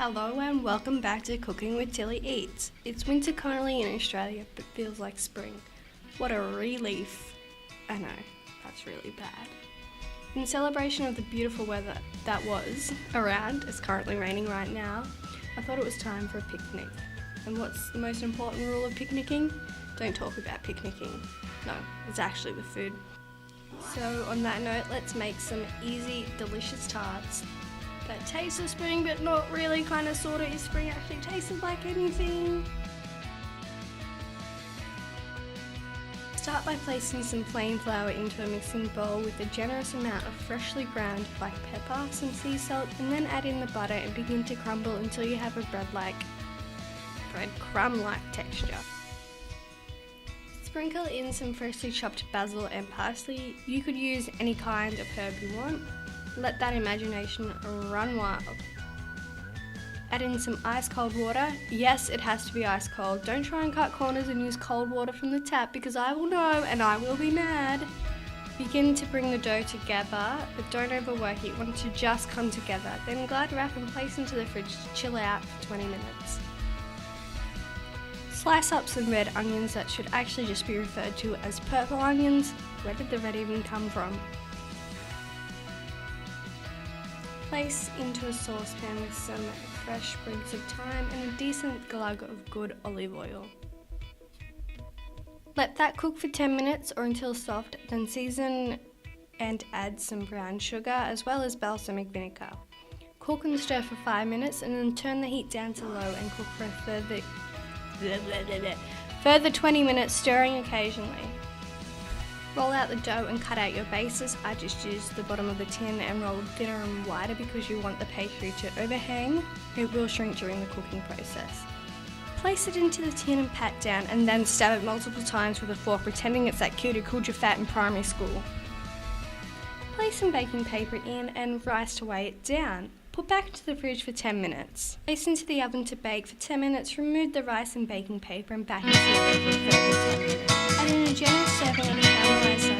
Hello and welcome back to Cooking with Tilly Eats. It's winter currently in Australia, but feels like spring. What a relief. I know, that's really bad. In celebration of the beautiful weather that was around, it's currently raining right now, I thought it was time for a picnic. And what's the most important rule of picnicking? Don't talk about picnicking. No, it's actually the food. So on that note, let's make some easy, delicious tarts that taste of spring but not really, kind of sort of. Is spring actually tasted like anything? Start by placing some plain flour into a mixing bowl with a generous amount of freshly ground black pepper, some sea salt, and then add in the butter and begin to crumble until you have a breadcrumb-like texture. Sprinkle in some freshly chopped basil and parsley. You could use any kind of herb you want. Let that imagination run wild. Add in some ice cold water. Yes, it has to be ice cold. Don't try and cut corners and use cold water from the tap because I will know and I will be mad. Begin to bring the dough together, but don't overwork it. You want it to just come together. Then glad wrap and place into the fridge to chill out for 20 minutes. Slice up some red onions that should actually just be referred to as purple onions. Where did the red even come from? Place into a saucepan with some fresh sprigs of thyme and a decent glug of good olive oil. Let that cook for 10 minutes or until soft, then season and add some brown sugar as well as balsamic vinegar. Cook and stir for 5 minutes and then turn the heat down to low and cook for a further 20 minutes, stirring occasionally. Roll out the dough and cut out your bases. I just used the bottom of the tin and rolled thinner and wider because you want the pastry to overhang. It will shrink during the cooking process. Place it into the tin and pat down and then stab it multiple times with a fork, pretending it's that kid who called you fat in primary school. Place some baking paper in and rice to weigh it down. Put back into the fridge for 10 minutes. Place into the oven to bake for 10 minutes. Remove the rice and baking paper and back into the oven for a further 10 minutes. Add in a generous serving of caramelized